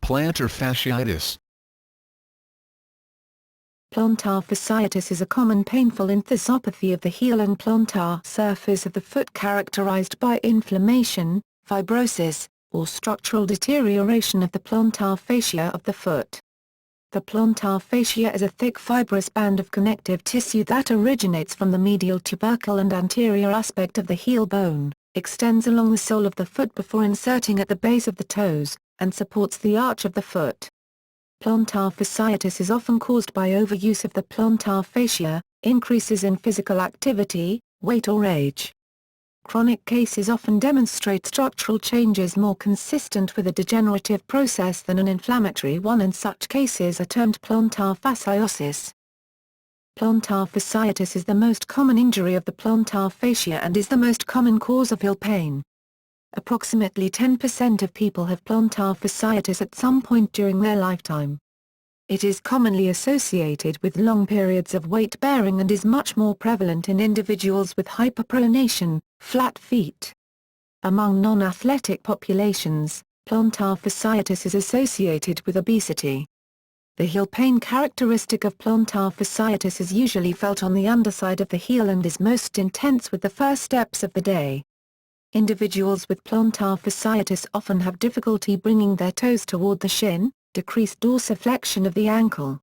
Plantar fasciitis. Plantar fasciitis is a common painful enthesopathy of the heel and plantar surface of the foot characterized by inflammation, fibrosis, or structural deterioration of the plantar fascia of the foot. The plantar fascia is a thick fibrous band of connective tissue that originates from the medial tubercle and anterior aspect of the heel bone, extends along the sole of the foot before inserting at the base of the toes, and supports the arch of the foot. Plantar fasciitis is often caused by overuse of the plantar fascia, increases in physical activity, weight or age. Chronic cases often demonstrate structural changes more consistent with a degenerative process than an inflammatory one, and such cases are termed plantar fasciosis. Plantar fasciitis is the most common injury of the plantar fascia and is the most common cause of heel pain. Approximately 10% of people have plantar fasciitis at some point during their lifetime. It is commonly associated with long periods of weight bearing and is much more prevalent in individuals with hyperpronation, flat feet. Among non-athletic populations, plantar fasciitis is associated with obesity. The heel pain characteristic of plantar fasciitis is usually felt on the underside of the heel and is most intense with the first steps of the day. Individuals with plantar fasciitis often have difficulty bringing their toes toward the shin, decreased dorsiflexion of the ankle.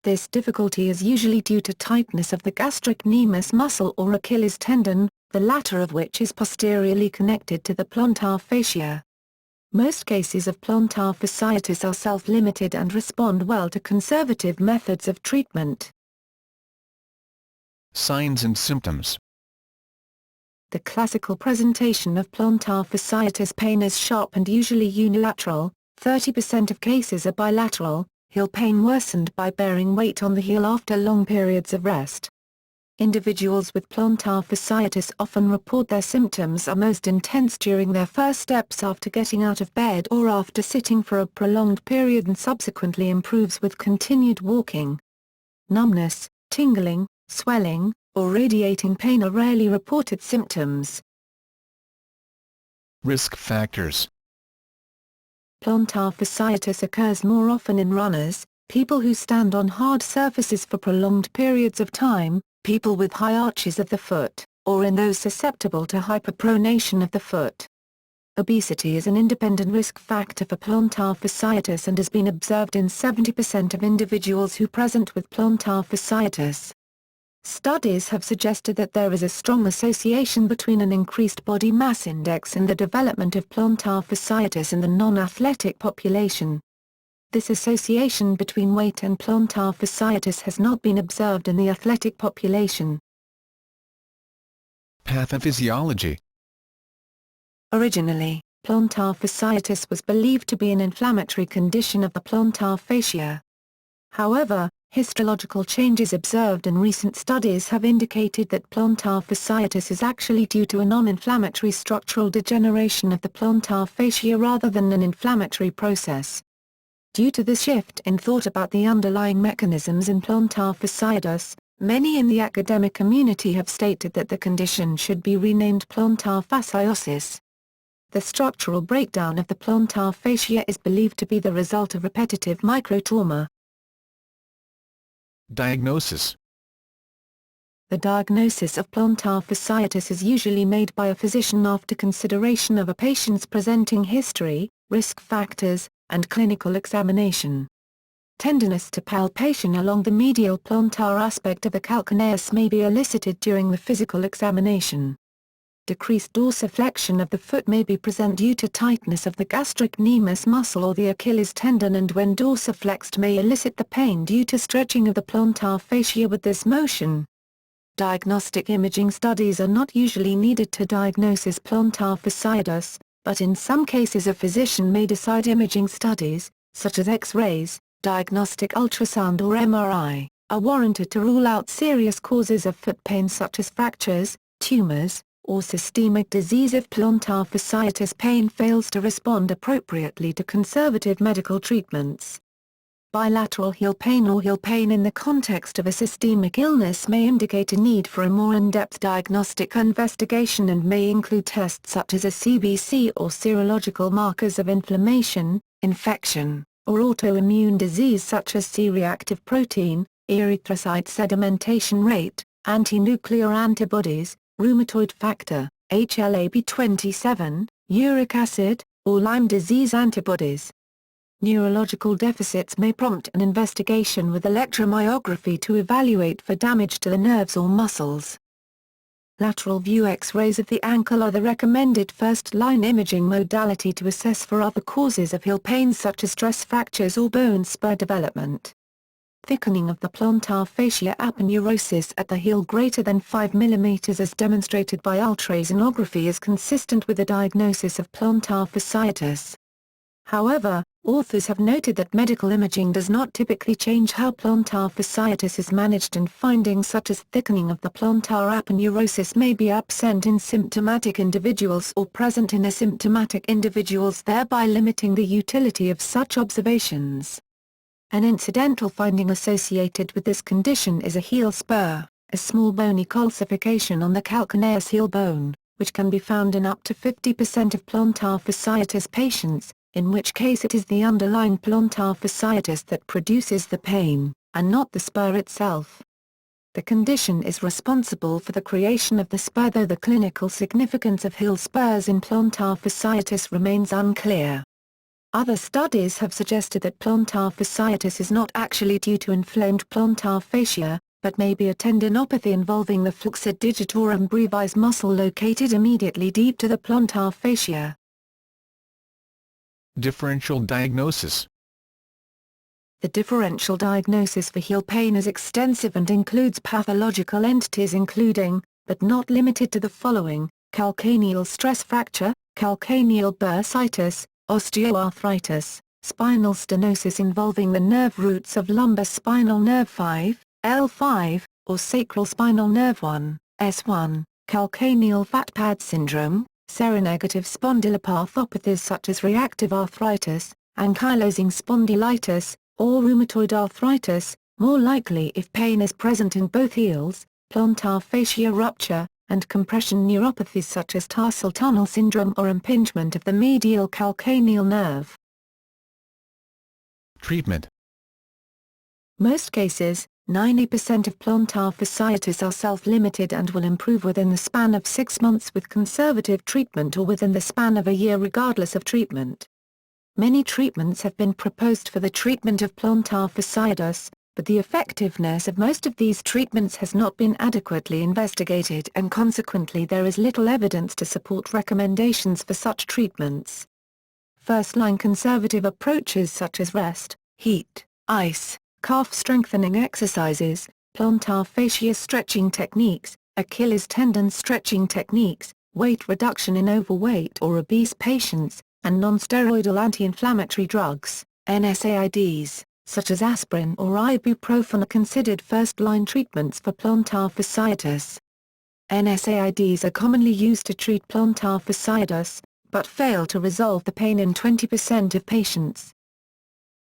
This difficulty is usually due to tightness of the gastrocnemius muscle or Achilles tendon, the latter of which is posteriorly connected to the plantar fascia. Most cases of plantar fasciitis are self-limited and respond well to conservative methods of treatment. Signs and symptoms. The classical presentation of plantar fasciitis pain is sharp and usually unilateral. 30% of cases are bilateral, heel pain worsened by bearing weight on the heel after long periods of rest. Individuals with plantar fasciitis often report their symptoms are most intense during their first steps after getting out of bed or after sitting for a prolonged period and subsequently improves with continued walking. Numbness, tingling, swelling, or radiating pain are rarely reported symptoms. Risk factors. Plantar fasciitis occurs more often in runners, people who stand on hard surfaces for prolonged periods of time, people with high arches of the foot, or in those susceptible to hyperpronation of the foot. Obesity is an independent risk factor for plantar fasciitis and has been observed in 70% of individuals who present with plantar fasciitis. Studies have suggested that there is a strong association between an increased body mass index and the development of plantar fasciitis in the non-athletic population. This association between weight and plantar fasciitis has not been observed in the athletic population. Pathophysiology. Originally, plantar fasciitis was believed to be an inflammatory condition of the plantar fascia. However, histological changes observed in recent studies have indicated that plantar fasciitis is actually due to a non-inflammatory structural degeneration of the plantar fascia rather than an inflammatory process. Due to this shift in thought about the underlying mechanisms in plantar fasciitis, many in the academic community have stated that the condition should be renamed plantar fasciosis. The structural breakdown of the plantar fascia is believed to be the result of repetitive microtrauma. Diagnosis. The diagnosis of plantar fasciitis is usually made by a physician after consideration of a patient's presenting history, risk factors, and clinical examination. Tenderness to palpation along the medial plantar aspect of the calcaneus may be elicited during the physical examination. Decreased dorsiflexion of the foot may be present due to tightness of the gastrocnemius muscle or the Achilles tendon, and when dorsiflexed may elicit the pain due to stretching of the plantar fascia with this motion. Diagnostic imaging studies are not usually needed to diagnose plantar fasciitis, but in some cases a physician may decide imaging studies, such as X-rays, diagnostic ultrasound or MRI, are warranted to rule out serious causes of foot pain such as fractures, tumors, or systemic disease if plantar fasciitis pain fails to respond appropriately to conservative medical treatments. Bilateral heel pain or heel pain in the context of a systemic illness may indicate a need for a more in-depth diagnostic investigation and may include tests such as a CBC or serological markers of inflammation, infection, or autoimmune disease such as C-reactive protein, erythrocyte sedimentation rate, anti-nuclear antibodies, rheumatoid factor, HLA-B27, uric acid, or Lyme disease antibodies. Neurological deficits may prompt an investigation with electromyography to evaluate for damage to the nerves or muscles. Lateral view X-rays of the ankle are the recommended first-line imaging modality to assess for other causes of heel pain such as stress fractures or bone spur development. Thickening of the plantar fascia aponeurosis at the heel greater than 5 mm as demonstrated by ultrasonography is consistent with a diagnosis of plantar fasciitis. However, authors have noted that medical imaging does not typically change how plantar fasciitis is managed, and findings such as thickening of the plantar aponeurosis may be absent in symptomatic individuals or present in asymptomatic individuals, thereby limiting the utility of such observations. An incidental finding associated with this condition is a heel spur, a small bony calcification on the calcaneus heel bone, which can be found in up to 50% of plantar fasciitis patients, in which case it is the underlying plantar fasciitis that produces the pain, and not the spur itself. The condition is responsible for the creation of the spur, though the clinical significance of heel spurs in plantar fasciitis remains unclear. Other studies have suggested that plantar fasciitis is not actually due to inflamed plantar fascia, but may be a tendinopathy involving the flexor digitorum brevis muscle located immediately deep to the plantar fascia. Differential diagnosis. The differential diagnosis for heel pain is extensive and includes pathological entities including, but not limited to the following: calcaneal stress fracture, calcaneal bursitis, osteoarthritis, spinal stenosis involving the nerve roots of lumbar spinal nerve 5, L5, or sacral spinal nerve 1, S1, calcaneal fat pad syndrome, seronegative spondylopathopathies such as reactive arthritis, ankylosing spondylitis, or rheumatoid arthritis, more likely if pain is present in both heels, plantar fascia rupture, and compression neuropathies such as tarsal tunnel syndrome or impingement of the medial calcaneal nerve. Treatment. Most cases, 90% of plantar fasciitis are self-limited and will improve within the span of 6 months with conservative treatment or within the span of a year regardless of treatment. Many treatments have been proposed for the treatment of plantar fasciitis, but the effectiveness of most of these treatments has not been adequately investigated, and consequently there is little evidence to support recommendations for such treatments. First-line conservative approaches such as rest, heat, ice, calf strengthening exercises, plantar fascia stretching techniques, Achilles tendon stretching techniques, weight reduction in overweight or obese patients, and non-steroidal anti-inflammatory drugs, NSAIDs, such as aspirin or ibuprofen are considered first-line treatments for plantar fasciitis. NSAIDs are commonly used to treat plantar fasciitis, but fail to resolve the pain in 20% of patients.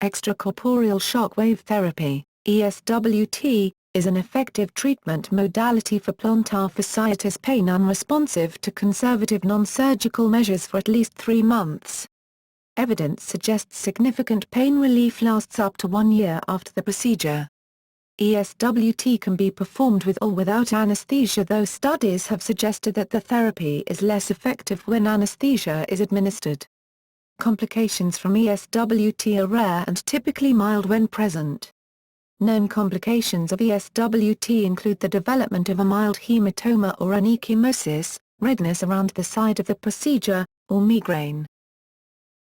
Extracorporeal shock wave therapy, ESWT, is an effective treatment modality for plantar fasciitis pain unresponsive to conservative non-surgical measures for at least 3 months. Evidence suggests significant pain relief lasts up to 1 year after the procedure. ESWT can be performed with or without anesthesia, though studies have suggested that the therapy is less effective when anesthesia is administered. Complications from ESWT are rare and typically mild when present. Known complications of ESWT include the development of a mild hematoma or onychomosis, redness around the site of the procedure, or migraine.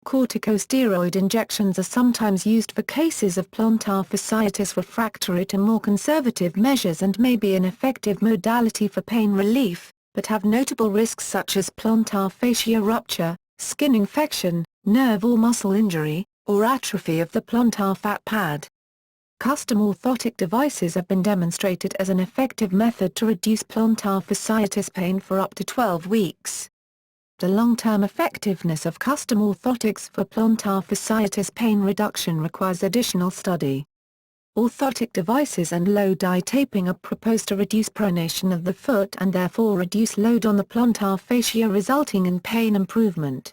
Corticosteroid injections are sometimes used for cases of plantar fasciitis refractory to more conservative measures and may be an effective modality for pain relief, but have notable risks such as plantar fascia rupture, skin infection, nerve or muscle injury, or atrophy of the plantar fat pad. Custom orthotic devices have been demonstrated as an effective method to reduce plantar fasciitis pain for up to 12 weeks. The long-term effectiveness of custom orthotics for plantar fasciitis pain reduction requires additional study. Orthotic devices and low-dye taping are proposed to reduce pronation of the foot and therefore reduce load on the plantar fascia, resulting in pain improvement.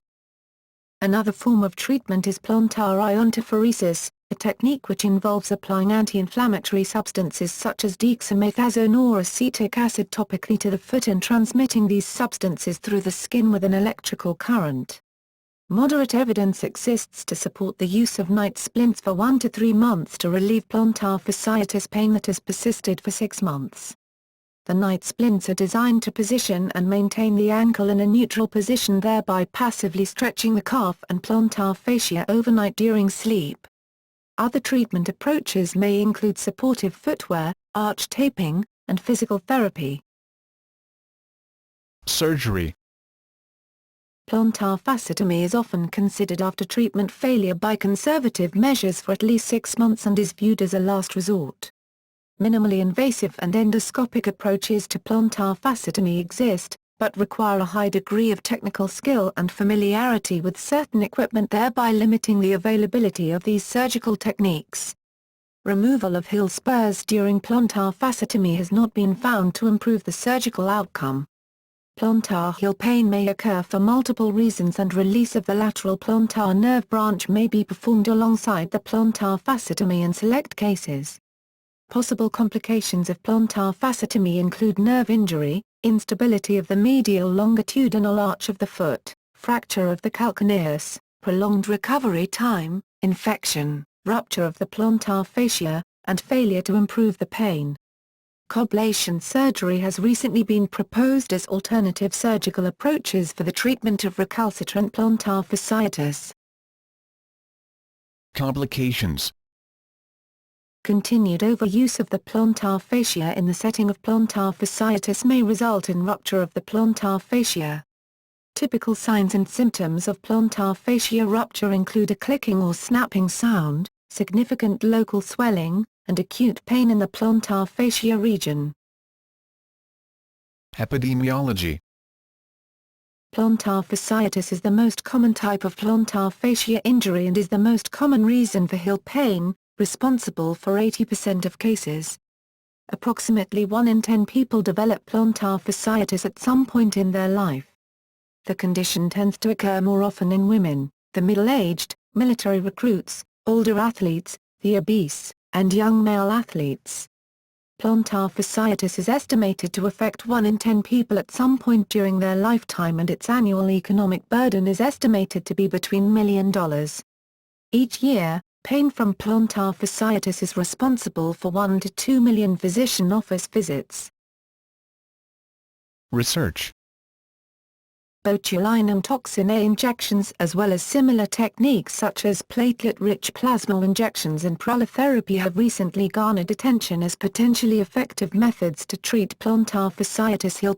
Another form of treatment is plantar iontophoresis, a technique which involves applying anti-inflammatory substances such as dexamethasone or acetic acid topically to the foot and transmitting these substances through the skin with an electrical current. Moderate evidence exists to support the use of night splints for 1 to 3 months to relieve plantar fasciitis pain that has persisted for 6 months. The night splints are designed to position and maintain the ankle in a neutral position, thereby passively stretching the calf and plantar fascia overnight during sleep. Other treatment approaches may include supportive footwear, arch taping, and physical therapy. Surgery. Plantar fascectomy is often considered after treatment failure by conservative measures for at least 6 months and is viewed as a last resort. Minimally invasive and endoscopic approaches to plantar fascectomy exist, but require a high degree of technical skill and familiarity with certain equipment, thereby limiting the availability of these surgical techniques. Removal of heel spurs during plantar fascectomy has not been found to improve the surgical outcome. Plantar heel pain may occur for multiple reasons, and release of the lateral plantar nerve branch may be performed alongside the plantar fascectomy in select cases. Possible complications of plantar fascectomy include nerve injury, instability of the medial longitudinal arch of the foot, fracture of the calcaneus, prolonged recovery time, infection, rupture of the plantar fascia, and failure to improve the pain. Coblation surgery has recently been proposed as alternative surgical approaches for the treatment of recalcitrant plantar fasciitis. Complications. Continued overuse of the plantar fascia in the setting of plantar fasciitis may result in rupture of the plantar fascia. Typical signs and symptoms of plantar fascia rupture include a clicking or snapping sound, significant local swelling, and acute pain in the plantar fascia region. Epidemiology. Plantar fasciitis is the most common type of plantar fascia injury and is the most common reason for heel pain, responsible for 80% of cases. Approximately 1 in 10 people develop plantar fasciitis at some point in their life. The condition tends to occur more often in women, the middle-aged, military recruits, older athletes, the obese, and young male athletes. Plantar fasciitis is estimated to affect 1 in 10 people at some point during their lifetime, and its annual economic burden is estimated to be between $1 million. Each year, pain from plantar fasciitis is responsible for 1 to 2 million physician office visits. Research. Botulinum toxin A injections as well as similar techniques such as platelet-rich plasma injections and prolotherapy have recently garnered attention as potentially effective methods to treat plantar fasciitis heel